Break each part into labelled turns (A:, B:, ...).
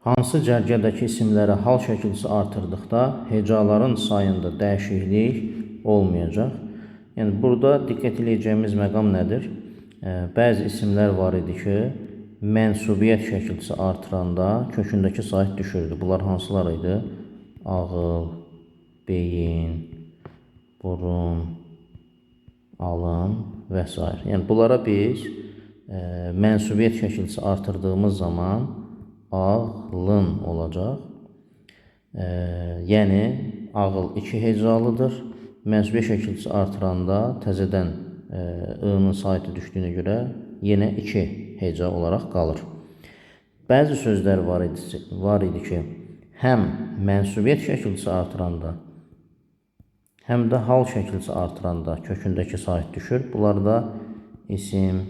A: Hansı cərgədəki isimləri hal şəkilçisi artırdıqda hecaların sayında dəyişiklik olmayacaq? Yəni burada diqqət edəcəyimiz məqam nədir? Bəzi isimlər var idi ki, mənsubiyyət şəkilçisi artıranda kökündəki sayt düşürdü. Bunlar hansılar idi? Ağıl, beyin, burun, alın və s. Yəni bunlara biz mənsubiyyət şəkilçisi artırdığımız zaman ağlın olacaq. Yəni ağıl 2 hecalıdır. Mənsubiyyət şəkilçisi artıranda təzədən ı-nın saytı düşdüyünə görə yenə 2 heca olaraq qalır. Bəzi sözlər var idi ki, həm mənsubiyyət şəkilçisi artıranda, həm də hal şəkilçisi artıranda kökündəki sayt düşür. Bunlar da isim,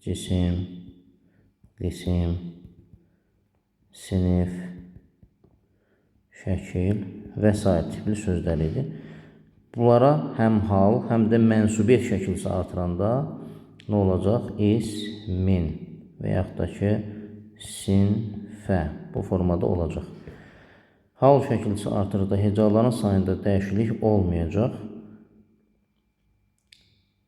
A: cisim, qisim, sinif, şəkil və s. tipli sözlər idi. Bunlara həm hal, həm də mənsubiyyət şəkilçisi artıranda nə olacaq? İsmin və yaxud da ki, sinfə bu formada olacaq. Hal şəkilçisi artırdıqda hecaların sayında dəyişiklik olmayacaq.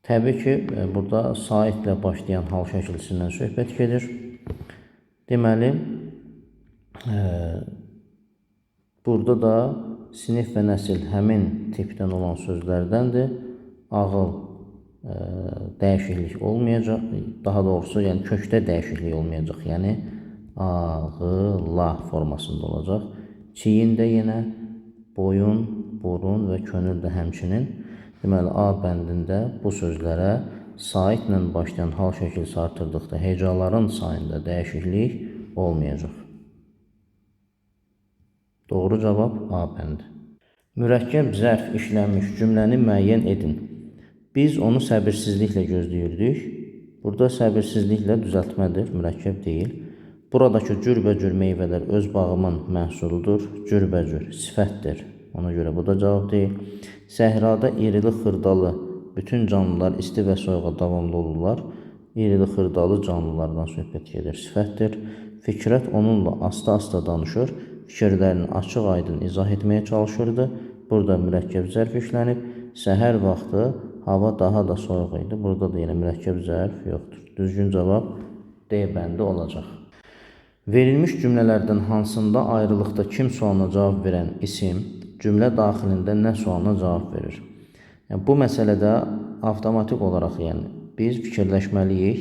A: Təbii ki, burada saitlə başlayan hal şəkilçisindən söhbət gedir. Deməli, burada da sinif və nəsil həmin tipdən olan sözlərdəndir. Ağıl dəyişiklik olmayacaq. Daha doğrusu, yəni kökdə dəyişiklik olmayacaq. Yəni ağıla formasında olacaq. Çiyin də yenə, boyun, burun və könül də həmçinin. Deməli, A bəndində bu sözlərə saitlə başlayan hal şəkilçisi artırdıqda hecaların sayında dəyişiklik olmayacaq. Doğru cavab A bəndi. Mürəkkəb zərf işlənmiş cümləni müəyyən edin. Biz onu səbirsizliklə gözləyirdik. Burada səbirsizliklə düzəltmədir, mürəkkəb deyil. Buradakı cürbəcür meyvələr öz bağımın məhsuludur. Cürbəcür sifətdir. Ona görə bu da cavab deyil. Səhrada irili xırdalı bütün canlılar isti və soyuğa davamlı olurlar. İrili xırdalı canlılardan söhbət gedir, sifətdir. Fikrət onunla asta-asta danışır. Fikirlərini açıq-aydın izah etməyə çalışırdı. Burada mürəkkəb zərf işlənib. Səhər vaxtı hava daha da soyuq idi. Burada da yenə mürəkkəb zərf yoxdur. Düzgün cavab D bəndi olacaq. Verilmiş cümlələrdən hansında ayrılıqda kim sualına cavab verən isim cümlə daxilində nə sualına cavab verir? Yəni, bu məsələdə avtomatik olaraq biz fikirləşməliyik.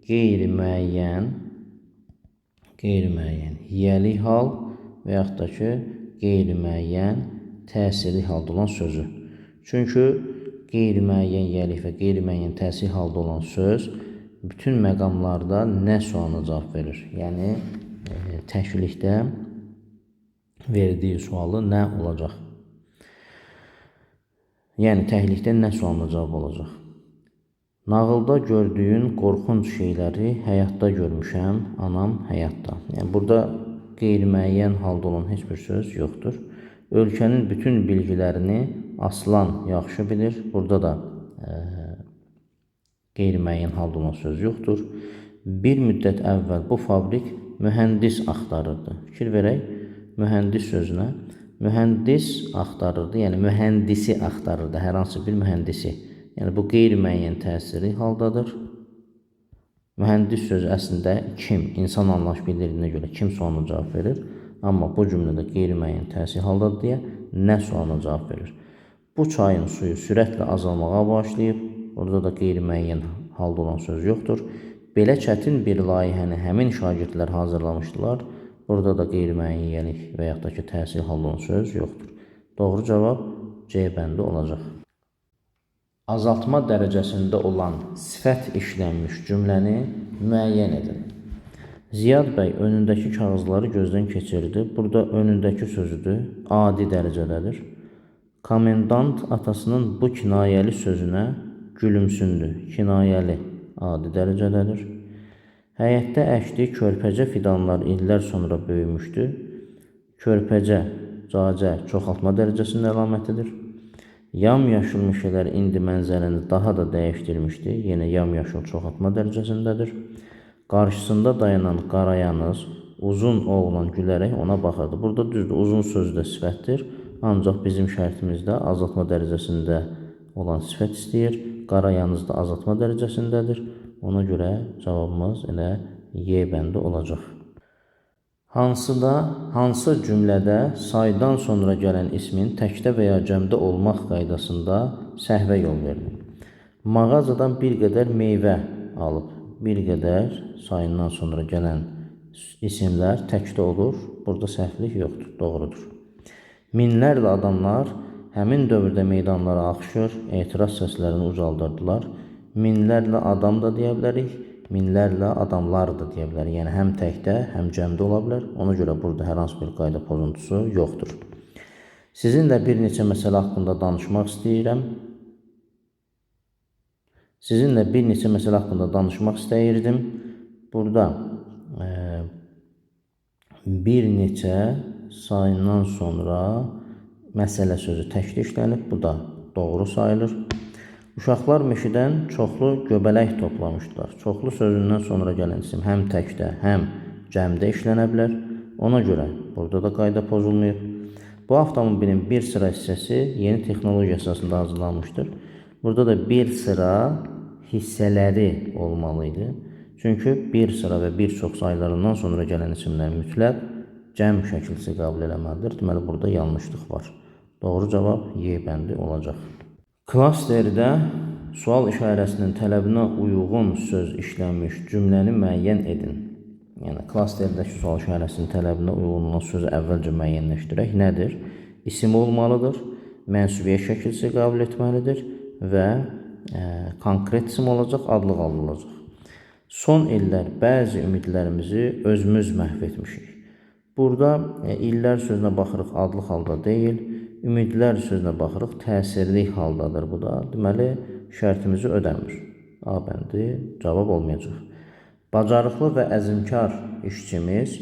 A: Qeyri-müəyyən, yiyəlik hal və yaxud da ki, qeyri-müəyyən təsirli halda olan sözü. Çünki qeyri-müəyyən yiyəlik və qeyri-müəyyən təsirli halda olan söz bütün məqamlarda nə sualına cavab verir? Yəni, təklikdə verdiyi sualı nə olacaq? Yəni, təklikdə nə sualına cavab olacaq? Nağılda gördüyün qorxunc şeyləri həyatda görmüşəm, anam həyatda. Yəni, burada qeyri-müəyyən halda olan heç bir söz yoxdur. Ölkənin bütün bilgilərini Aslan yaxşı bilir. Burada da qeyri-müəyyən halda olan söz yoxdur. Bir müddət əvvəl bu fabrik mühəndis axtarırdı. Fikir verək, mühəndis sözünə. Mühəndis axtarırdı, yəni mühəndisi axtarırdı, hər hansı bir mühəndisi. Yəni, bu qeyri-müəyyən təsiri haldadır. Mühəndis sözü əslində kim, insan anlayış bildirdiyinə görə kim sualına cavab verir. Amma bu cümlədə qeyri-müəyyən təsir haldadır deyə nə sualına cavab verir. Bu çayın suyu sürətlə azalmağa başlayıb. Orada da qeyri-müəyyən halda olan söz yoxdur. Belə çətin bir layihəni həmin şagirdlər hazırlamışdılar. Burada da qeyri-müəyyənlik və yaxud da ki, təsir halda olan söz yoxdur. Doğru cavab C bəndi olacaq. Azaltma dərəcəsində olan sifət işlənmiş cümləni müəyyən edin. Ziyad bəy önündəki kağızları gözdən keçirdi. Burada önündəki sözüdür, adi dərəcədədir. Komendant atasının bu kinayəli sözünə gülümsündü. Kinayəli adi dərəcədədir. Həyətdə əkdiyi körpəcə fidanlar illər sonra böyümüşdü. Körpəcə, cacə çoxaltma dərəcəsinin əlamətidir. Yamyaşıl meşələr indi mənzərəni daha da dəyişdirmişdi. Yenə yamyaşıl çoxaltma dərəcəsindədir. Qarşısında dayanan qarayanız Uzun oğlan gülərək ona baxırdı. Burada düzdür, uzun söz də sifətdir. Ancaq bizim şərtimizdə azaltma dərəcəsində olan sifət istəyir. Qarayanız da azaltma dərəcəsindədir. Ona görə cavabımız elə Y bəndi olacaq. Hansı cümlədə saydan sonra gələn ismin təkdə və ya cəmdə olmaq qaydasında səhvə yol verilir? Mağazadan bir qədər meyvə alıb, bir qədər sayından sonra gələn isimlər təkdə olur. Burada səhvlik yoxdur, doğrudur. Minlərlə adamlar həmin dövrdə meydanlara axışır, etiraz səslərini ucaldırdılar. Minlərlə adam da deyə bilərik, minlərlə adamlar da deyə bilərik. Yəni həm təkdə, həm cəmdə ola bilər. Ona görə burada hər hansı bir qayda pozuntusu yoxdur. Sizinlə bir neçə məsələ haqqında danışmaq istəyirəm. Sizinlə bir neçə məsələ haqqında danışmaq istəyirdim. Burada bir neçə sayından sonra məsələ sözü təkdə işlənib. Bu da doğru sayılır. Uşaqlar meşədən çoxlu göbələk toplamışdılar. Çoxlu sözündən sonra gələn isim həm təkdə, həm cəmdə işlənə bilər. Ona görə burada da qayda pozulmayıb. Bu avtomobilin bir sıra hissəsi yeni texnologiya əsasında hazırlanmışdır. Burada da bir sıra hissələri olmalıydı. Çünki bir sıra və bir çox saylarından sonra gələn isimlər mütləq cəm şəkilsi qəbul eləməlidir. Deməli, burada yanlışlıq var. Doğru cavab Y bəndi olacaq. Klasterdə sual işarəsinin tələbinə uyğun söz işlənmiş cümləni müəyyən edin. Yəni, klasterdəki sual işarəsinin tələbinə uyğun olan sözü əvvəlcə müəyyənləşdirək. Nədir? İsim olmalıdır, mənsubiyyə şəkilsi qəbul etməlidir və konkret isim olacaq, adlıq alınacaq. Son illər bəzi ümidlərimizi özümüz məhv etmişik. Burada illər sözünə baxırıq, adlıq halda deyil. Ümidlər sözünə baxırıq, təsirli haldadır bu da. Deməli, şərtimizi ödəmir. A bəndi cavab olmayacaq. Bacarıqlı və əzmkar işçimiz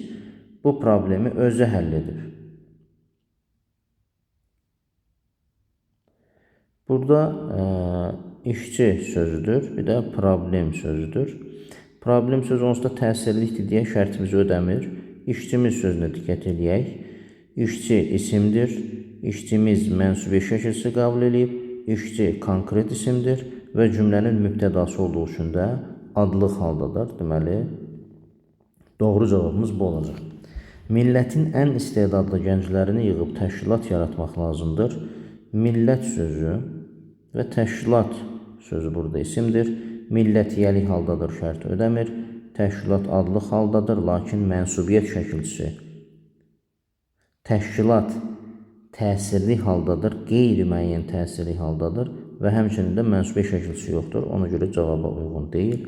A: bu problemi özü həll edir. Burada işçi sözüdür, bir də problem sözüdür. Problem sözü onsuz da təsirlikdir deyə şərtimizi ödəmir. İşçimiz sözünə diqqət edək. İşçi isimdir. İşçimiz mənsubiyyə şəkilsi qəbul edib. İşçi konkret isimdir və cümlənin mübtədası olduğu üçün də adlıq haldadır. Deməli, doğru cavabımız bu olacaq. Millətin ən istedadlı gənclərini yığıb təşkilat yaratmaq lazımdır. Millət sözü və təşkilat sözü burada isimdir. Millət yəli haldadır, şərti ödəmir. Təşkilat adlıq haldadır, lakin mənsubiyyət şəkilsi. Təşkilat təsirli haldadır, qeyri-müəyyən təsirli haldadır və həmçinin də mənsubiyyə şəkilsi yoxdur. Ona görə cavaba uyğun deyil.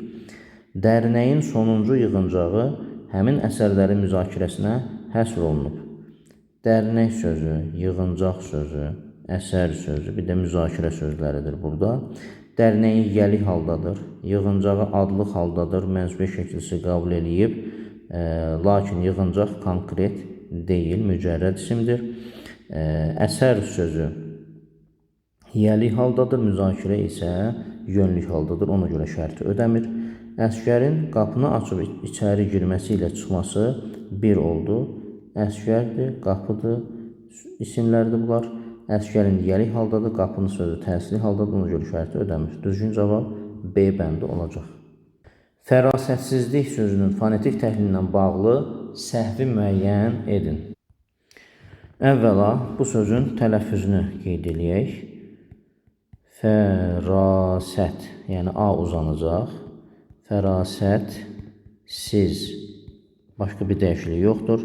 A: Dərnəyin sonuncu yığıncağı həmin əsərlərin müzakirəsinə həsr olunub. Dərnək sözü, yığıncaq sözü, əsər sözü, bir də müzakirə sözləridir burada. Dərnəyi yəli haldadır, yığıncağı adlıq haldadır, mənsubiyyə şəkilsi qəbul edib, lakin yığıncaq konkret deyil, mücərrəd isimdir. Əsər sözü yəli haldadır, müzakirə isə yönlük haldadır, ona görə şərti ödəmir. Əsgərin qapını açıb içəri girməsi ilə çıxması bir oldu. Əsgərdir, qapıdır, isimlərdir bunlar. Əsgərin yəli haldadır, qapının sözü təsirli haldadır, ona görə şərti ödəmir. Düzgün cavab B bəndi olacaq. Fərasətsizlik sözünün fonetik təhlilindən bağlı səhvi müəyyən edin. Əvvəla bu sözün tələffüzünü qeyd edək. Fərasət, yəni A uzanacaq. Fərasət, siz, başqa bir dəyişiklik yoxdur.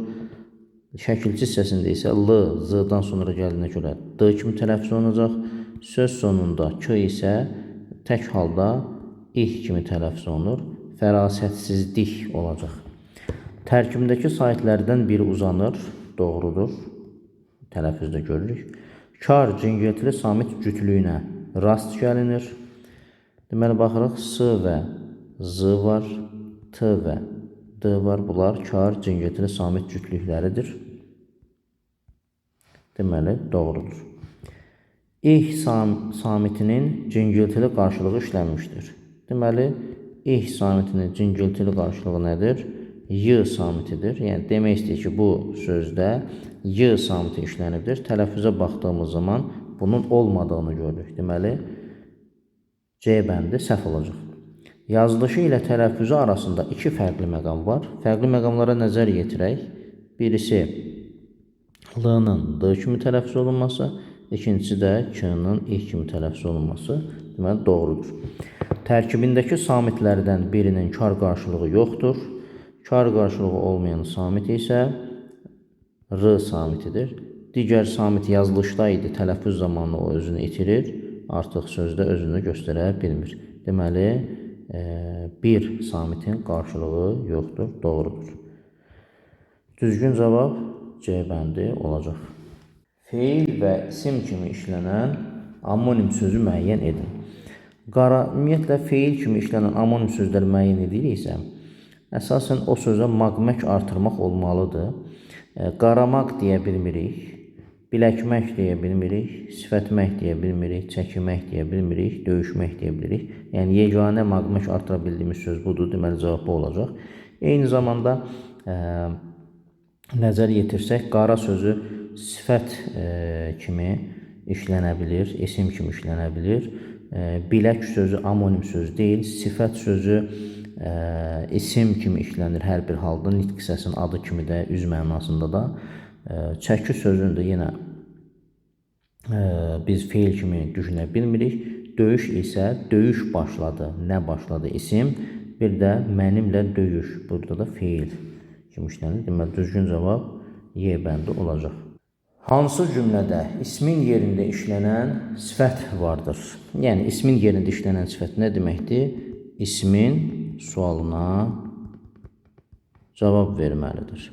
A: Şəkilçi hissəsində isə L, Z-dan sonra gəldiyinə görə D kimi tələffüz olunacaq. Söz sonunda K isə tək halda İh kimi tələffüz olunur. Fərasətsizlik olacaq. Tərkibindəki saytlərdən biri uzanır, doğrudur. Tələffüzdə görürük. Kar, cingiltili samit cütlüyünə rast gəlinir. Deməli, baxırıq, S və Z var, T və D var. Bunlar kar, cingiltili samit cütlükləridir. Deməli, doğrudur. İh samitinin cingiltili qarşılığı işlənmişdir. Deməli, İh samitinin cingiltili qarşılığı nədir? y samitidir. Yəni demək istəyir ki, bu sözdə y samiti işlənibdir. Tələffüzə baxdığımız zaman bunun olmadığını görürük. Deməli, C bəndi səhv olacaq. Yazılışı ilə tələffüzü arasında iki fərqli məqam var. Fərqli məqamlara nəzər yetirək. Birisi L-nın D kimi tələffüz olunması, ikincisi də K-nın I kimi tələffüz olunması deməli doğrudur. Tərkibindəki samitlərdən birinin kar qarşılığı yoxdur. Kar qarşılığı olmayan samit isə R samitidir. Digər samit yazılışda idi, tələffüz zamanı o özünü itirir, artıq sözdə özünü göstərə bilmir. Deməli, bir samitin qarşılığı yoxdur, doğrudur. Düzgün cavab C bəndi olacaq. Feil və isim kimi işlənən amonim sözü müəyyən edin. Ümumiyyətlə, feil kimi işlənən amonim sözləri müəyyən ediriksə, əsasən o sözə maqmək artırmaq olmalıdır. Qaramaq deyə bilmirik, biləkmək deyə bilmirik, sifətmək deyə bilmirik, çəkimək deyə bilmirik, döyüşmək deyə bilirik. Yəni, yeganə maqmək artıra bildiyimiz söz budur, deməli cavab bu olacaq. Eyni zamanda nəzər yetirsək, qara sözü sifət kimi işlənə bilir, isim kimi işlənə bilir. Bilək sözü amonim söz deyil, sifət sözü isim kimi işlənir hər bir halda, nitq hissəsinin adı kimi də, üz mənasında da. Çəki sözünü də yenə biz feil kimi düşünə bilmirik. Döyüş isə döyüş başladı, nə başladı isim, bir də mənimlə döyüş, burada da feil kimi işlənir. Deməli, düzgün cavab Y bəndi olacaq. Hansı cümlədə ismin yerində işlənən sifət vardır? Yəni, ismin yerində işlənən sifət nə deməkdir? İsmin sualına cavab verməlidir.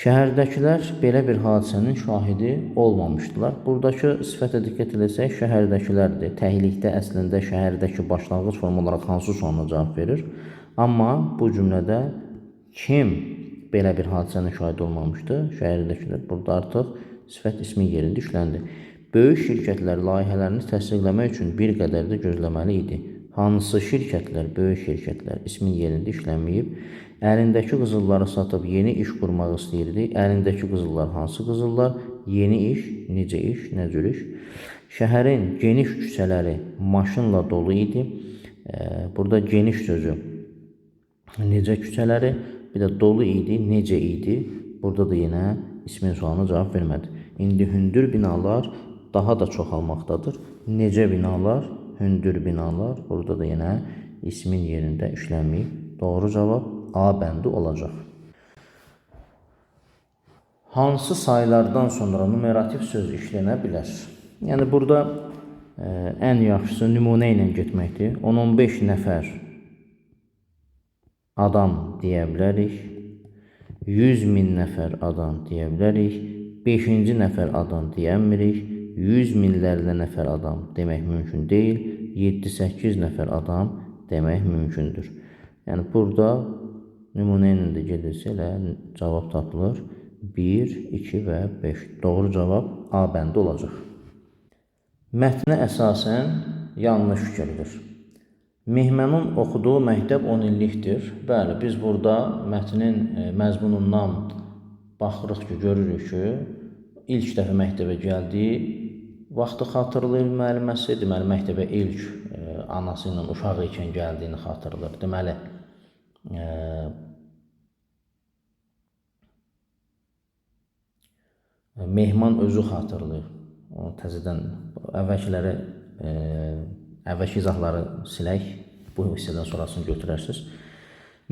A: Şəhərdəkilər belə bir hadisənin şahidi olmamışdılar. Buradakı sifətə diqqət edəsək, şəhərdəkilərdir. Təhlikdə əslində şəhərdəki başlanğıc form olaraq hansı sualına cavab verir? Amma bu cümlədə kim belə bir hadisənin şahidi olmamışdı? Şəhərdəkilər. Burada artıq sifət ismin yerində işləndi. Böyük şirkətlər layihələrini təsdiqləmək üçün bir qədər də gözləməli idi. Hansı şirkətlər, böyük şirkətlər ismin yerində işlənməyib? Əlindəki qızılları satıb yeni iş qurmaq istəyirdi. Əlindəki qızıllar hansı qızıllar? Yeni iş, necə iş, nə cür iş? Şəhərin geniş küçələri maşınla dolu idi. Burada geniş sözü necə küçələri, bir də dolu idi, necə idi? Burada da yenə ismin sualına cavab vermədi. İndi hündür binalar daha da çoxalmaqdadır. Necə binalar? Hündür binalar. Burada da yenə ismin yerində işlənməyib. Doğru cavab A bəndi olacaq. Hansı saylardan sonra numerativ söz işlənə bilər? Yəni, burada ən yaxşısı nümunə ilə getməkdir. 10-15 nəfər adam deyə bilərik. 100.000 nəfər adam deyə bilərik. 5-ci nəfər adam deyəmirik. 100 minlərlə nəfər adam demək mümkün deyil. 7-8 nəfər adam demək mümkündür. Yəni, burada nümunə ilə də gedirsə, elə cavab tapılır. 1, 2 və 5. Doğru cavab A bəndi olacaq. Mətnə əsasən yanlış fikirdir. Mehmanın oxuduğu məktəb 10 illikdir. Bəli, biz burada mətnin məzmunundan baxırıq ki, görürük ki, ilk dəfə məktəbə gəldiyi vaxtı xatırlayır müəlliməsi. Deməli, məktəbə ilk anası ilə uşaq ikən gəldiyini xatırlayır. Deməli, Mehman özü xatırlayır. Təzədən əvvəlki izahları silək, bu hissədən sonrasını götürərsiniz.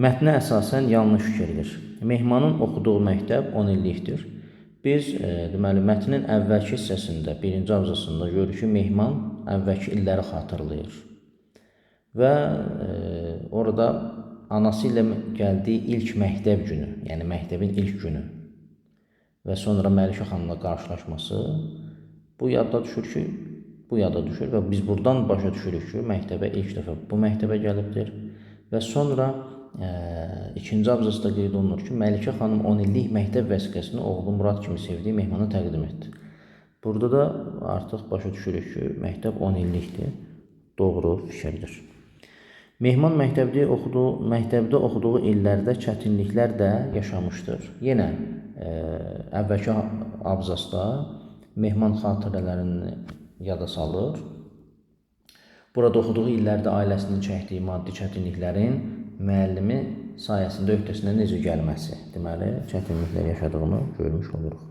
A: Mətnə əsasən yanlış fikirdir. Mehmanın oxuduğu məktəb 10 illikdir. Biz, deməli, mətnin əvvəlki hissəsində, birinci abzasında görürük ki, Mehman əvvəlki illəri xatırlayır. Və orada anası ilə gəldiyi ilk məktəb günü, yəni məktəbin ilk günü və sonra Məlikə xanımla qarşılaşması bu yadda düşür və biz buradan başa düşürük ki, məktəbə ilk dəfə bu məktəbə gəlibdir və sonra ikinci abzasda qeyd olunur ki, Məlikə xanım 10 illik məktəb vəsiqəsini oğlu Murad kimi sevdiyi Mehmana təqdim etdi. Burada da artıq başa düşürük ki, məktəb 10 illikdir. Doğru fikirdir. Mehman məktəbdə oxuduğu illərdə çətinliklər də yaşamışdır. Yenə əvvəlki abzasda Mehman xatirələrini yada salır. Burada oxuduğu illərdə ailəsinin çəkdiyi maddi çətinliklərin müəllimi sayəsində öhdəsindən necə gəlməsi, deməli, çətinliklər yaşadığını görmüş oluruq.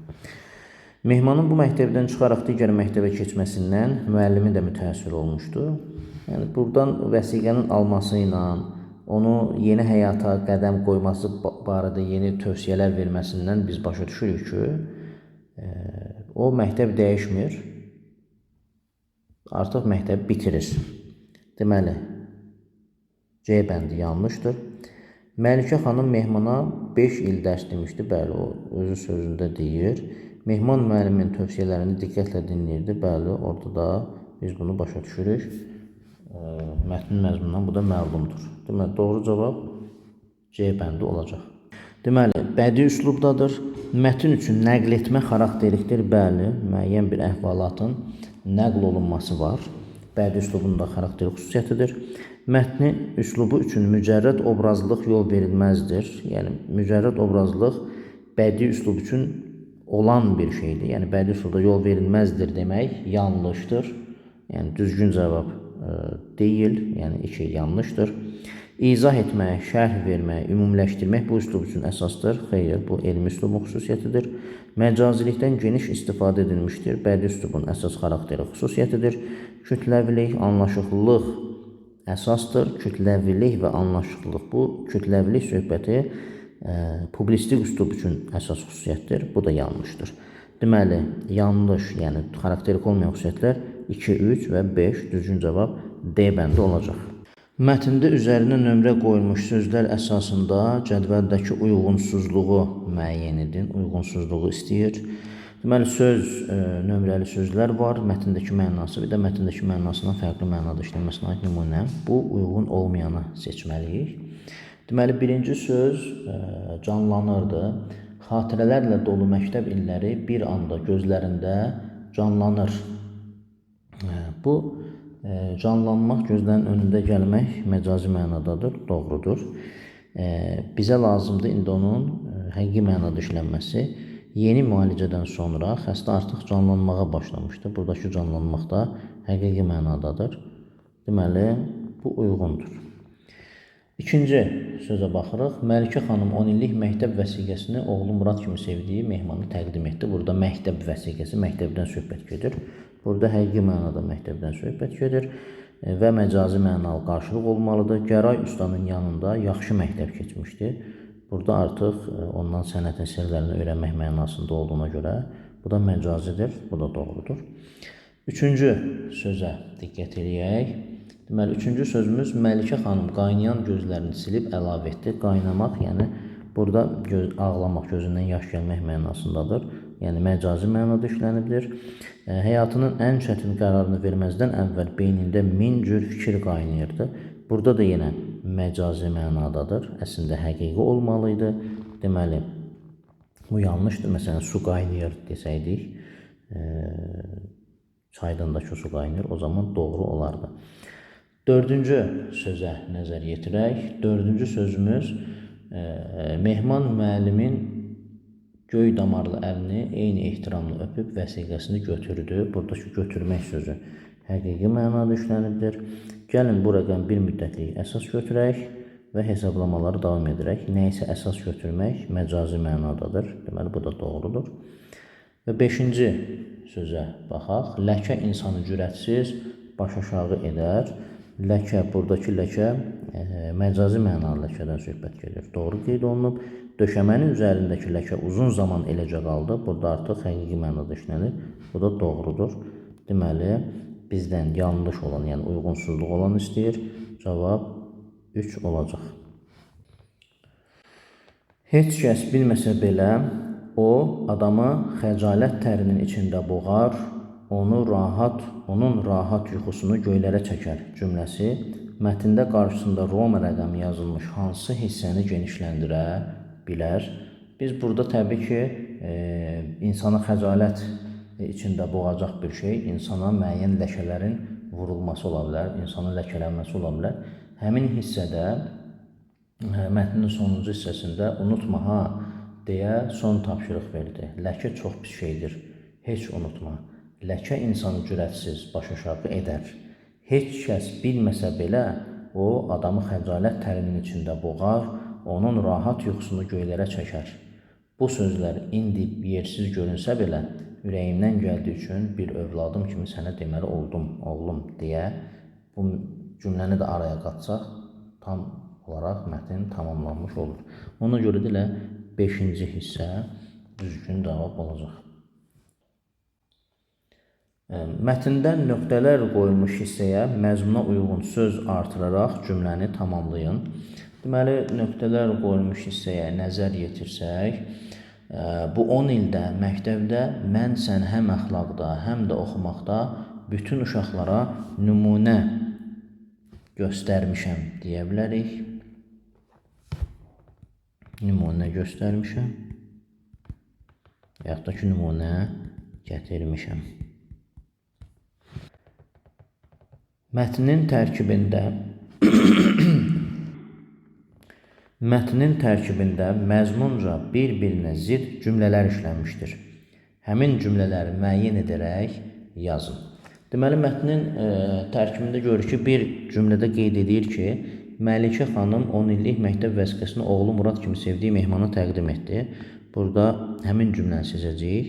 A: Mehmanın bu məktəbdən çıxaraq digər məktəbə keçməsindən müəllimi də mütəəssir olmuşdu. Yəni, buradan vəsiqənin alması ilə onu yeni həyata qədəm qoyması barədə yeni tövsiyələr verməsindən biz başa düşürük ki, o məktəb dəyişmir, artıq məktəbi bitirir. Deməli, C bəndi yanlışdır. Məlikə xanım Mehmana 5 il dərs demişdi, bəli, o özü sözündə deyir. Mehman müəllimin tövsiyələrini diqqətlə dinləyirdi, bəli, orada da biz bunu başa düşürük. Mətnin məzmunundan bu da məlumdur. Deməli, doğru cavab C bəndi olacaq. Deməli, bədii üslubdadır. Mətn üçün nəql etmə xarakterlikdir, bəli, müəyyən bir əhvalatın nəql olunması var. Bədii üslubun da xarakterik xüsusiyyətidir. Mətni üslubu üçün mücərrəd obrazlıq yol verilməzdir. Yəni, mücərrəd obrazlıq bədii üslub üçün olan bir şeydir. Yəni, bədii üslubda yol verilməzdir demək yanlışdır. Yəni, düzgün cavab deyil, yəni 2 yanlışdır. İzah etmək, şərh vermək, ümumiləşdirmək bu üslub üçün əsasdır. Xeyr, bu elmi üslubun xüsusiyyətidir. Məcazilikdən geniş istifadə edilmişdir. Bədii üslubun əsas xarakteri xüsusiyyətidir. Kütləvilik, anlaşıqlılıq əsasdır. Kütləvilik və anlaşıqlılıq. Bu kütləvilik söhbəti publistik üslub üçün əsas xüsusiyyətdir. Bu da yanlışdır. Deməli, yanlış, yəni xarakterik olmayan xüsusiyyətlər 2, 3 və 5 düzgün cavab D bəndi olacaq. Mətndə üzərinə nömrə qoyulmuş sözlər əsasında cədvəldəki uyğunsuzluğu müəyyən edin. Uyğunsuzluğu istəyir. Deməli, nömrəli sözlər var. Mətndəki mənası, bir də mətndəki mənasından fərqli mənada işlənməsinə aid nümunə. Bu, uyğun olmayanı seçməliyik. Deməli, birinci söz canlanırdı. Xatirələrlə dolu məktəb illəri bir anda gözlərində canlanır. Bu, canlanmaq, gözlərin önündə gəlmək məcazi mənadadır, doğrudur. Bizə lazımdır indi onun həqiqi mənada işlənməsi. Yeni müalicədən sonra xəstə artıq canlanmağa başlamışdır. Buradakı canlanmaq da həqiqi mənadadır. Deməli, bu uyğundur. İkinci sözə baxırıq. Məlikə xanım 10 illik məktəb vəsiqəsini oğlu Murad kimi sevdiyi Mehmanı təqdim etdi. Burada məktəb vəsiqəsi, məktəbdən söhbət gedir. Burada həqiqi mənada məktəbdən söhbət gedir və məcazi mənalı qarşılıq olmalıdır. Gəray ustanın yanında yaxşı məktəb keçmişdi. Burada artıq ondan sənət əsərlərini öyrənmək mənasında olduğuna görə bu da məcazidir, bu da doğrudur. Üçüncü sözə diqqət edək. Deməli, üçüncü sözümüz Məlikə xanım qaynayan gözlərini silib əlavə etdi. Qaynamaq, yəni burada ağlamaq, gözündən yaş gəlmək mənasındadır. Yəni məcazi mənada işlənibdir. Həyatının ən çətin qərarını verməzdən əvvəl beynində 1000 cür fikir qaynayırdı. Burada da yenə məcazi mənadadır. Əslində həqiqi olmalıydı. Deməli, bu yanlışdır. Məsələn, su qaynayır desəydik, çaydandakı su qaynayır, o zaman doğru olardı. Dördüncü sözə nəzər yetirək. Dördüncü sözümüz Mehman müəllimin göy damarlı əlini eyni ehtiramla öpüb vəsiqəsini götürdü. Buradakı götürmək sözü həqiqi mənada işlənibdir. Gəlin bu rəqəm bir müddətlik əsas götürək və hesablamaları davam edərək. Nəysə əsas götürmək məcazi mənadadır. Deməli, bu da doğrudur. Və 5-ci sözə baxaq. Ləkə insanı cürətsiz baş aşağı edər. Ləkə, buradakı ləkə məcazi mənalı ləkədən söhbət gedir. Doğru qeyd olunub. Döşəmənin üzərindəki ləkə uzun zaman eləcə qaldı. Burada artıq həqiqi mənada işlənir. Bu da doğrudur. Deməli, bizdən yanlış olan, yəni uyğunsuzluq olan istəyir. Cavab 3 olacaq. Heç kəs bilməsə belə, o adamı xəcalət tərinin içində boğar, onun rahat yuxusunu göylərə çəkər cümləsi mətndə qarşısında Roma rəqəmi yazılmış hansı hissəni genişləndirə bilər? Biz burada təbii ki, insana xəcalət içində boğacaq bir şey, insana müəyyən ləkələrin vurulması ola bilər, insanın ləkələnməsi ola bilər. həmin hissədə mətnin sonuncu hissəsində unutma ha deyə son tapşırıq verdi. Ləkə çox pis şeydir, heç unutma. Ləkə insanı cürətsiz, başaşağı edər. Heç kəs bilməsə belə, o adamı xəcalət tərinin içində boğar, onun rahat yuxusunu göylərə çəkər. Bu sözlər indi yersiz görünsə belə, ürəyimdən gəldiyi üçün bir övladım kimi sənə deməli oldum, oğlum deyə bu cümləni də araya qatsaq, tam olaraq mətn tamamlanmış olur. Ona görə də 5-ci hissə düzgün cavab olacaq. Mətndə nöqtələr qoyulmuş hissəyə məzmuna uyğun söz artıraraq cümləni tamamlayın. Deməli, nöqtələr qoyulmuş hissəyə nəzər yetirsək, bu 10 ildə məktəbdə mən sən həm əxlaqda, həm də oxumaqda bütün uşaqlara nümunə göstərmişəm deyə bilərik. Nümunə göstərmişəm və yaxud da ki, nümunə gətirmişəm. Mətnin tərkibində məzmunca bir-birinə zidd cümlələr işlənmişdir. Həmin cümlələri müəyyən edərək yazın. Deməli, mətnin tərkibində görürük ki, bir cümlədə qeyd edir ki, Məlikə xanım 10 illik məktəb vəsiqəsini oğlu Murad kimi sevdiyi mehmana təqdim etdi. Burada həmin cümləni seçəcəyik.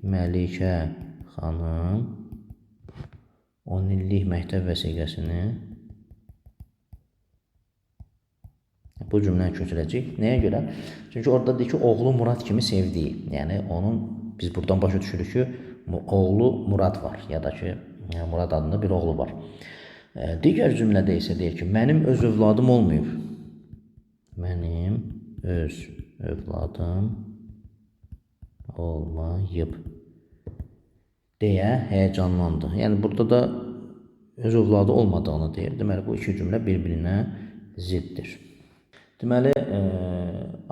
A: Məlikə xanım 10 illik məktəb vəsiqəsini bu cümləni köçürəcək. Nəyə görə? Çünki orada deyir ki, oğlu Murad kimi sevdiyi. Yəni, biz buradan başa düşürük ki, oğlu Murad var ya da ki, Murad adında bir oğlu var. Digər cümlədə isə deyir ki, mənim öz övladım olmayıb. Mənim öz övladım olmayıb deyə həyəcanlandı. Yəni, burada da öz övladı olmadığını deyir. Deməli, bu iki cümlə bir-birinə ziddir. Deməli,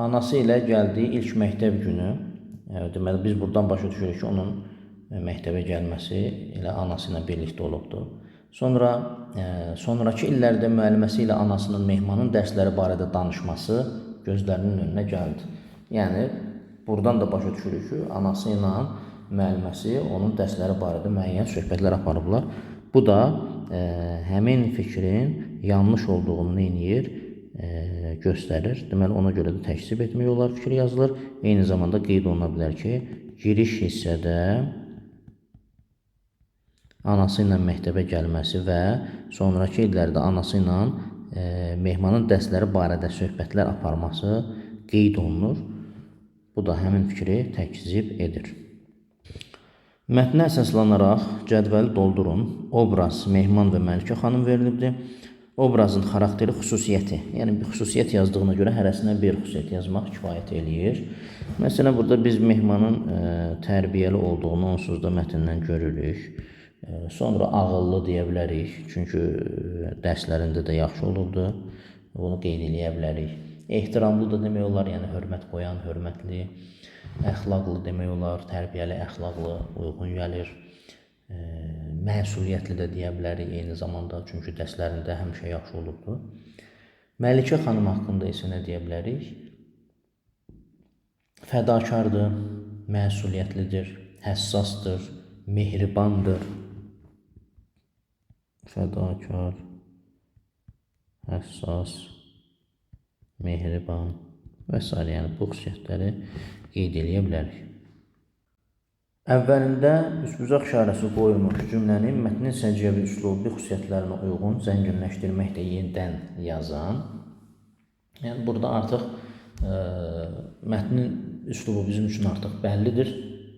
A: anası ilə gəldiyi ilk məktəb günü, deməli, biz buradan başa düşürük ki, onun məktəbə gəlməsi ilə anası ilə birlikdə olubdur. Sonraki illərdə müəlliməsi ilə anasının Mehmanın dərsləri barədə danışması gözlərinin önünə gəldi. Yəni, buradan da başa düşürük ki, anası ilə müəlliməsi onun dərsləri barədə müəyyən söhbətlər aparıblar. Bu da həmin fikrin yanlış olduğunu neyiniyir? Göstərir. Deməli, ona görə də təksib etmək olar, fikir yazılır. Eyni zamanda qeyd oluna bilər ki, giriş hissədə anası ilə məktəbə gəlməsi və sonraki illərdə anası ilə Mehmanın dərsləri barədə söhbətlər aparması qeyd olunur. Bu da həmin fikri təkzib edir. Mətnə əsaslanaraq cədvəli doldurun. Obraz Mehman və Məlikə xanım verilibdir. Obrazın xarakteri, xüsusiyyəti. Yəni, bir xüsusiyyət yazdığına görə hərəsinə bir xüsusiyyət yazmaq kifayət eləyir. Məsələn, burada biz Mehmanın tərbiyəli olduğunu onsuz da mətndən görürük. Sonra ağıllı deyə bilərik. Çünki dərslərində də yaxşı olurdu. Bunu qeyd eləyə bilərik. Ehtiramlı da demək olar, yəni hörmət qoyan, hörmətli. Əxlaqlı demək olar, tərbiyəli, əxlaqlı, uyğun gəlir. Məsuliyyətli də deyə bilərik eyni zamanda, çünki dərslərində həmişə yaxşı olubdu. Məlikə xanım haqqında isə nə deyə bilərik? Fədakardır, məsuliyyətlidir, həssasdır, mehribandır. Fədakar, həssas, mehriban və s. Yəni, bu xüsusiyyətləri qeyd eləyə bilərik. Əvvəlində üsbüzaq işarəsi qoyulmuş cümlənin mətnin səciyyəvi üslubi xüsusiyyətlərinə uyğun zənginləşdirməkdə yenidən yazan. Yəni, burada artıq mətnin üslubu bizim üçün artıq bəllidir.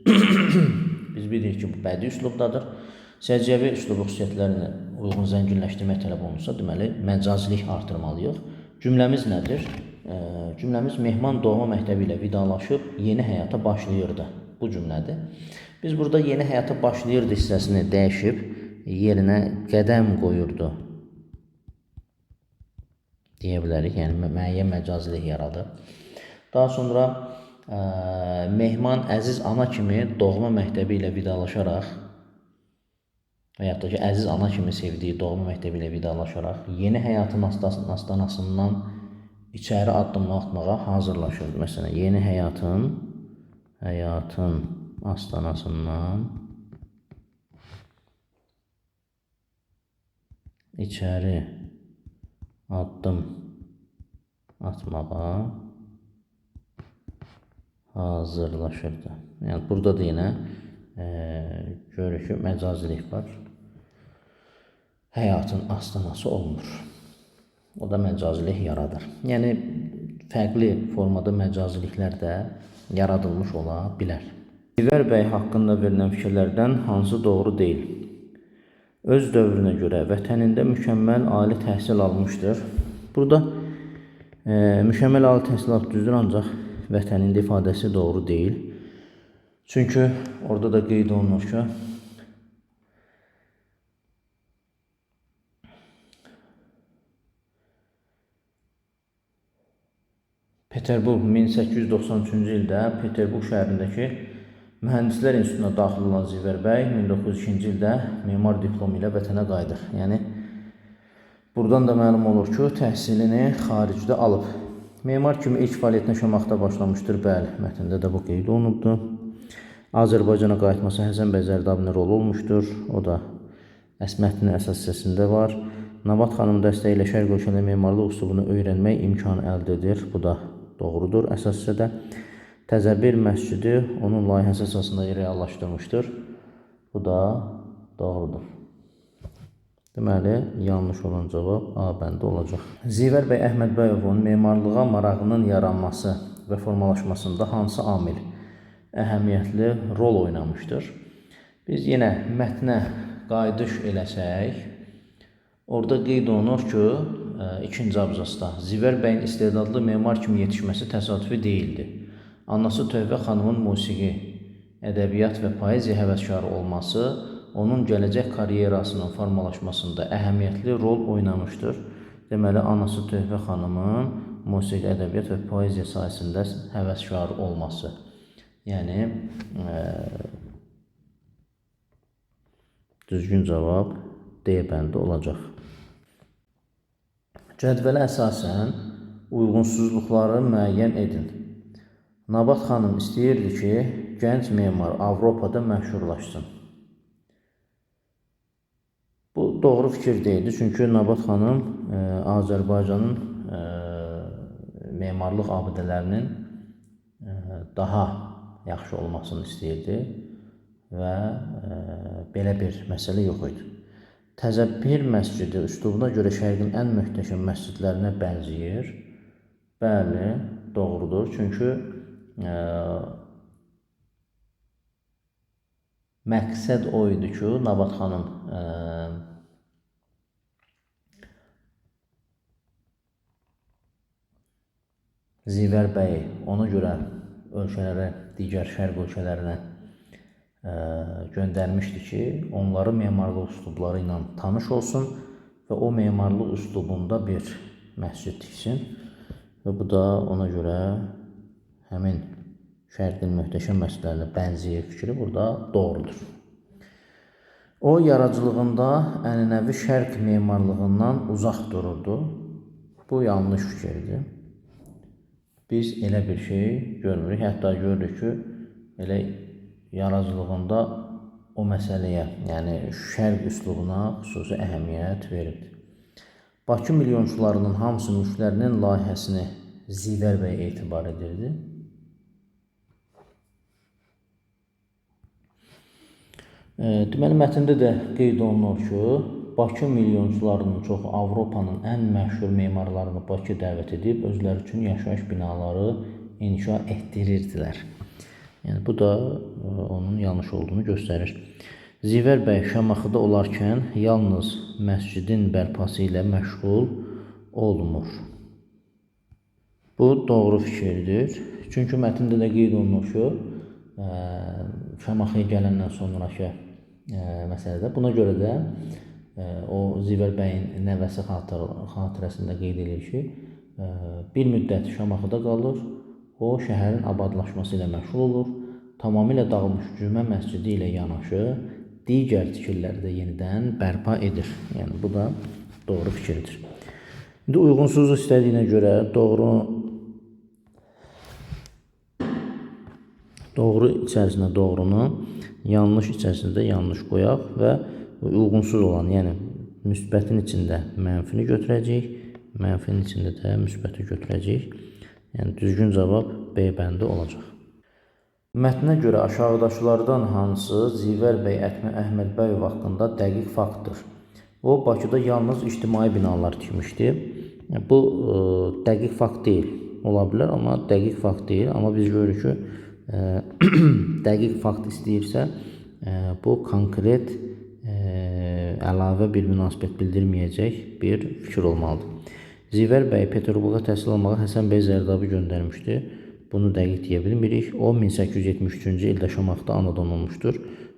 A: Biz bilirik ki, bu bədii üslubdadır. Səciyyəvi üslubu xüsusiyyətlərinə uyğun zənginləşdirmək tələb olunursa, deməli, məcazlik artırmalıyıq. Cümləmiz nədir? Cümləmiz Mehman doğma məktəbi ilə vidalaşıb yeni həyata başlayırdı. Bu cümlədir. Biz burada yeni həyata başlayırdı hissəsini dəyişib, yerinə qədəm qoyurdu deyə bilərik. Yəni, müəyyən məcazlik yaradır. Daha sonra Mehman əziz ana kimi doğma məktəbi ilə vidalaşaraq və yaxud da ki, əziz ana kimi sevdiyi doğma məktəbi ilə vidalaşaraq yeni həyatın astanasından içəri addımlar atmağa hazırlaşır. Məsələn, yeni həyatın astanasından içəri addım atmağa hazırlaşırdı. Yəni, burada da yenə görürük ki, məcazilik var. Həyatın astanası olmur. O da məcazilik yaradır. Yəni, fərqli formada məcaziliklər də yaradılmış ola bilər. Zivər bəy haqqında verilən fikirlərdən hansı doğru deyil? Öz dövrünə görə vətənində mükəmməl ali təhsil almışdır. Burada mükəmməl ali təhsil alıb düzdür, ancaq vətənində ifadəsi doğru deyil. Çünki orada da qeyd olunur ki, Peterburq 1893-cü ildə Peterburq şəhərindəki Mühəndislər İnstitutuna daxil olan Zivər bəy 1902-ci ildə memar diplomu ilə vətənə qayıdır. Yəni, buradan da məlum olur ki, təhsilini xaricdə alıb. Memar kimi ilk fəaliyyətinə Şamaxıda başlamışdır. Bəli, mətndə də bu qeyd olunubdur. Azərbaycana qayıtması Həsən bəy Zərdabinin rolu olmuşdur. O da mətnin əsas hissəsində var. Nabat xanım dəstəyi ilə şərq ölkələrində memarlıq üslubunu öyrənmək imkanı əldə edir. Bu da doğrudur. Əsas hissədə Təzəbir məscidi onun layihəsi əsasında reallaşdırmışdır. Bu da doğrudur. Deməli, yanlış olan cavab A bəndi olacaq. Zivər bəy Əhmədbəyovun memarlığa marağının yaranması və formalaşmasında hansı amil əhəmiyyətli rol oynamışdır? Biz yenə mətnə qayıdış eləsək, orada qeyd olunur ki, ikinci abzasda Zivər bəyin istedadlı memar kimi yetişməsi təsadüfi deyildi. Anası Tövbə xanımın musiqi, ədəbiyyat və poeziya həvəskarı olması onun gələcək karyerasının formalaşmasında əhəmiyyətli rol oynamışdır. Deməli, anası Tövbə xanımın musiqi, ədəbiyyat və poeziya sahəsində həvəskarı olması. Yəni, düzgün cavab D bəndi olacaq. Cədvələ əsasən uyğunsuzluqları müəyyən edin. Nabat xanım istəyirdi ki, gənc memar Avropada məşhurlaşsın. Bu doğru fikir deyildi, çünki Nabat xanım Azərbaycanın memarlıq abidələrinin daha yaxşı olmasını istəyirdi və belə bir məsələ yox idi. Təzəbbir məscidi üslubuna görə şərqin ən möhtəşəm məscidlərinə bənzəyir. Bəli, doğrudur, çünki məqsəd o idi ki, Nabat xanım Zivər bəyi ona görə ölkələrə, digər şərq ölkələrinə göndərmişdi ki, onları memarlıq üslubları ilə tanış olsun və o memarlıq üslubunda bir məscid tiksin və bu da ona görə həmin şərqin möhtəşəm məscidlərinə bənzəyir fikri burada doğrudur. O, yaradıcılığında ənənəvi şərq memarlığından uzaq dururdu. Bu yanlış fikirdir. Biz elə bir şey görmürük. Hətta görürük ki, elə yaradıcılığında o məsələyə, yəni şərq üslubuna xüsusi əhəmiyyət verirdi. Bakı milyonçularının hamısı mülklərinin layihəsini Zivər bəy etibar edirdi. Deməli, mətndə də qeyd olunur ki, Bakı milyonçularının çoxu Avropanın ən məşhur memarlarını Bakı dəvət edib, özləri üçün yaşayış binaları inşa etdirirdilər. Yəni, bu da onun yanlış olduğunu göstərir. Zivər bəy Şamaxıda olarkən yalnız məscidin bərpası ilə məşğul olmur. Bu doğru fikirdir. Çünki mətndə də qeyd olunur ki, Şamaxıya gələndən sonraki məsələdə. Buna görə də o Zivər bəyin nəvəsi xatirəsində qeyd edir ki, bir müddət Şamaxıda qalır, o şəhərin abadlaşması ilə məşğul olur, tamamilə dağılmış Cümə məscidi ilə yanaşı digər tikililərdə yenidən bərpa edir. Yəni bu da doğru fikirdir. İndi uyğunsuzluq istədiyinə görə doğru içərisinə doğrunu, yanlış içərisində yanlış qoyaq və uyğunsuz olan, yəni müsbətin içində mənfini götürəcəyik, mənfinin içində də müsbəti götürəcəyik. Yəni düzgün cavab B bəndi olacaq. Mətnə görə aşağıdakılardan hansı Zivər bəy Əhmədbəyov haqqında dəqiq faktdır? O, Bakıda yalnız ictimai binalar tikmişdi. Bu dəqiq fakt deyil. Ola bilər, amma dəqiq fakt deyil. Amma biz görürük ki, dəqiq fakt istəyirsə, bu konkret əlavə bir münasibət bildirməyəcək bir fikir olmalıdır. Zivər bəy Peterburqa təhsil almağa Həsən bəy Zərdabi göndərmişdi. Bunu dəqiq deyə bilmirik. O 1873-cü ildə Şamaxıda anadan olmuşdur.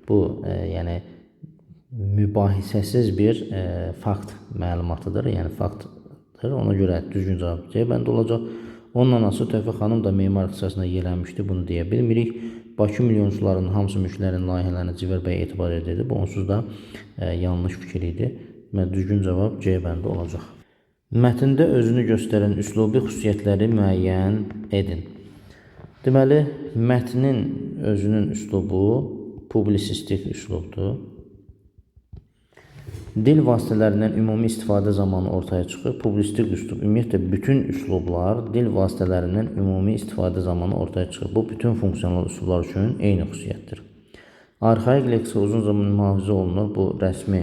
A: Bu, yəni mübahisəsiz bir fakt məlumatıdır. Yəni faktdır. Ona görə düzgün cavab C bəndi olacaq. Onun anası Tövfik xanım da memar ixtisasına yiyələnmişdi. Bunu deyə bilmirik. Bakı milyonçularının hamısı mülklərin layihələrini Zivər bəy etibar edirdi. Bu onsuz da yanlış fikir idi. Düzgün cavab C bəndi olacaq. Mətndə özünü göstərən üslubi xüsusiyyətləri müəyyən edin. Deməli, mətnin özünün üslubu publisistik üslubdur. Dil vasitələrindən ümumi istifadə zamanı ortaya çıxır. Publisistik üslub, ümumiyyətlə bütün üslublar dil vasitələrindən ümumi istifadə zamanı ortaya çıxır. Bu, bütün funksional üslublar üçün eyni xüsusiyyətdir. Arxaik leksika uzun zaman mühafizə olunur. Bu, rəsmi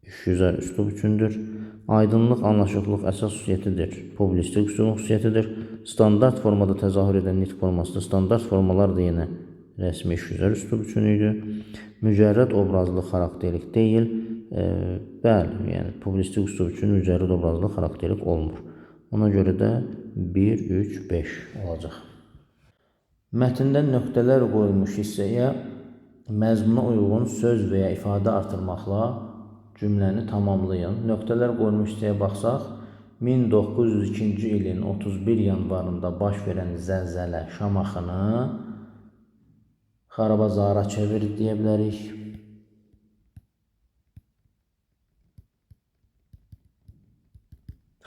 A: işgüzar üslub üçündür. Aydınlıq, anlaşıqlıq əsas xüsusiyyətidir. Publisistik üslubun xüsusiyyətidir. Standart formada təzahür edən nitq formasıdır. Standart formalar da yenə rəsmi işgüzar üslub üçün idi. Mücərrəd obrazlıq xarakterlik deyil. Bəli, yəni publisistik üslub üçün mücərrəd obrazlıq xarakterlik olmur. Ona görə də 1, 3, 5 olacaq. Mətndə nöqtələr qoyulmuş hissəyə məzmuna uyğun söz və ya ifadə artırmaqla cümləni tamamlayın. Nöqtələr qoyulmuş hissəyə baxsaq, 1902-ci ilin 31 yanvarında baş verən zəlzələ Şamaxını xarabazara çevirdi deyə bilərik.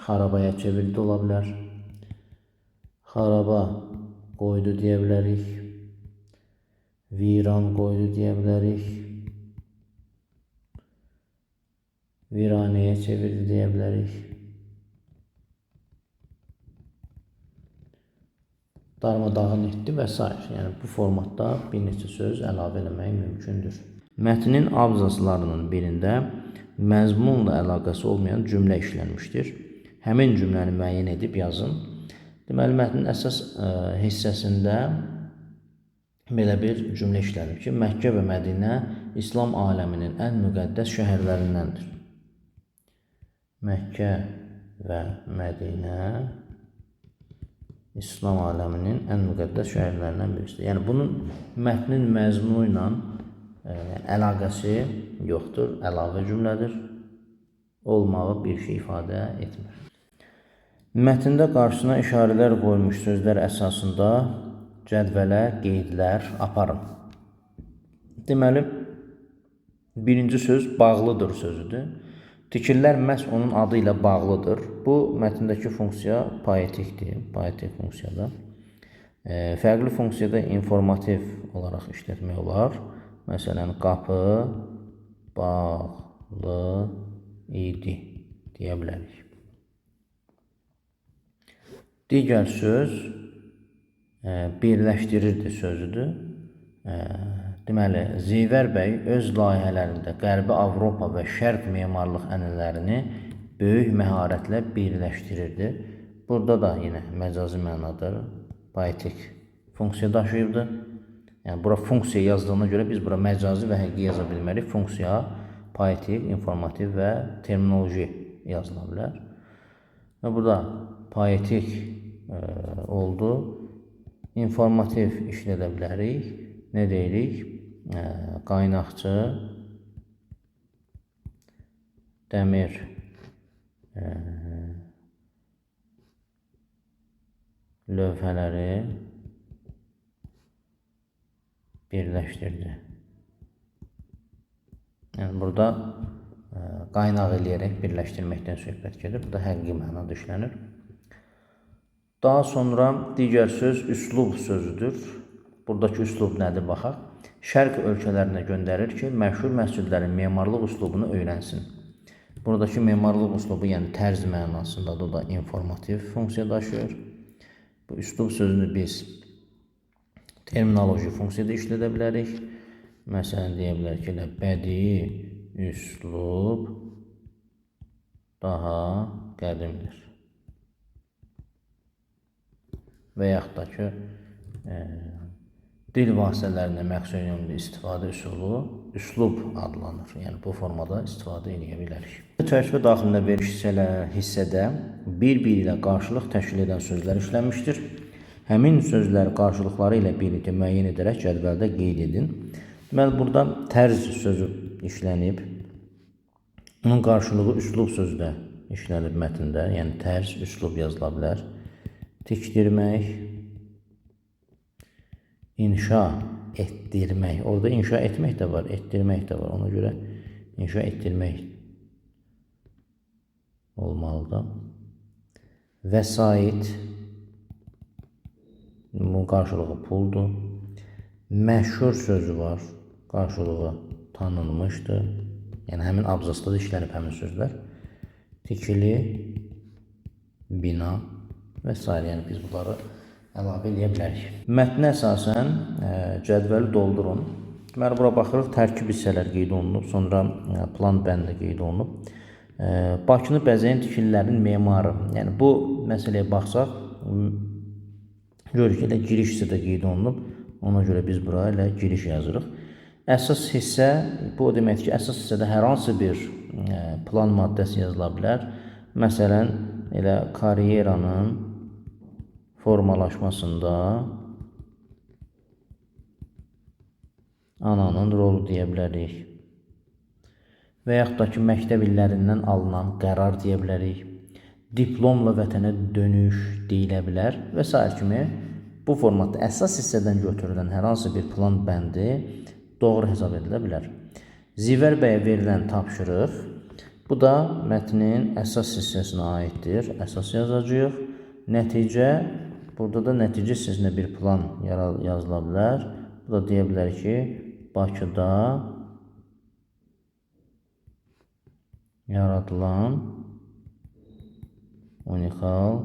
A: Xarabaya çevirdi ola bilər. Xaraba qoydu deyə bilərik. Viran qoydu deyə bilərik. Viranəyə çevirdi deyə bilərik. Darmadağın etdi və s. Yəni bu formatda bir neçə söz əlavə eləmək mümkündür. Mətnin abzaslarının birində məzmunla əlaqəsi olmayan cümlə işlənmişdir. Həmin cümləni müəyyən edib yazın. Deməli, mətnin əsas hissəsində belə bir cümlə işlənir ki, Məkkə və Mədinə İslam aləminin ən müqəddəs şəhərlərindəndir. Məkkə və Mədinə İslam aləminin ən müqəddəs şəhərlərindən birisidir. Yəni, bunun mətnin məzmunu ilə əlaqəsi yoxdur, əlavə cümlədir. Olmağı bir şey ifadə etmir. Mətndə qarşısına işarələr qoyulmuş sözlər əsasında cədvələ qeydlər aparın. Deməli, birinci söz bağlıdır sözüdür. Tikillər məhz onun adı ilə bağlıdır. Bu, mətndəki funksiya poetikdir, poetik funksiyada. Fərqli funksiyada informativ olaraq işlətmək olar. Məsələn, qapı bağlı idi deyə bilərik. Digər söz birləşdirirdi sözüdür. Deməli, Zivər bəy öz layihələrində Qərbi Avropa və Şərq memarlıq ənənələrini böyük məharətlə birləşdirirdi. Burada da yenə məcazi mənadır, poetik funksiya daşıyırdı. Yəni, bura funksiya yazdığına görə biz bura məcazi və həqiqi yaza bilmərik. Funksiya poetik, informativ və terminoloji yazıla bilər. Və burada poetik oldu. İnformativ işlədə bilərik. Nə deyirik? Qaynaqçı, dəmir lövhələri birləşdirdi. Yəni burada qaynaq eləyərək birləşdirməkdən söhbət gedir. Burada həqiqi mənada işlənir. Daha sonra digər söz üslub sözüdür. Buradakı üslub nədir baxaq. Şərq ölkələrinə göndərir ki, məşhur məscidlərin memarlıq üslubunu öyrənsin. Buradakı memarlıq üslubu, yəni tərz mənasındadır, o da informativ funksiya daşıyır. Bu üslub sözünü biz terminoloji funksiyada işlədə bilərik. Məsələn, deyə bilərik ki, bədii üslub daha qədimdir. Və yaxud da ki, dil vasitələrinə məxsus yönlü istifadə üsulu üslub adlanır. Yəni, bu formada istifadə edə bilərik. Çərçivə daxilində verilmiş hissədə bir-biri ilə qarşılıq təşkil edən sözlər işlənmişdir. Həmin sözlər qarşılıqları ilə birlikdə müəyyən edərək cədvəldə qeyd edin. Deməli, burada tərz sözü işlənib. Onun qarşılığı üslub sözü də işlənib mətndə. Yəni, tərz, üslub yazıla bilər. Tikdirmək, inşa etdirmək. Orada inşa etmək də var, etdirmək də var. Ona görə inşa etdirmək olmalıdır. Vəsait, bunun qarşılığı puldur. Məşhur sözü var, qarşılığı tanınmışdır. Yəni, həmin abzasda da işlənib həmin sözlər. Tikili, bina və s. Yəni, biz bunları əlavə edə bilərik. Mətnə əsasən cədvəli doldurun. Deməli, bura baxırıq, tərkib hissələr qeyd olunub, sonra plan bəndi qeyd olunub. Bakını bəzəyən tikililərin memarı. Yəni, bu məsələyə baxsaq, görürük ki, giriş hissədə qeyd olunub. Ona görə biz bura ilə giriş yazırıq. Əsas hissə, bu o deməkdir ki, əsas hissədə hər hansı bir plan maddəsi yazıla bilər. Məsələn, elə karyeranın formalaşmasında ananın rolu deyə bilərik. Və yaxud da ki, məktəb illərindən alınan qərar deyə bilərik. Diplomla vətənə dönüş deyilə bilər və s. kimi bu formatda əsas hissədən götürülən hər hansı bir plan bəndi doğru hesab edilə bilər. Zivər bəyə verilən tapşırıq, bu da mətnin əsas hissəsinə aiddir. Əsas yazacağıq. Nəticə, burada da nəticə hissəsinə bir plan yazıla bilər. Bu da deyə bilər ki, Bakıda yaradılan unikal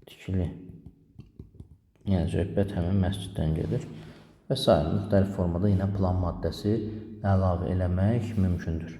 A: tikili. Yəni, söhbət həmin məsciddən gedir. Və s. müxtəlif formada yenə plan maddəsi əlavə eləmək mümkündür.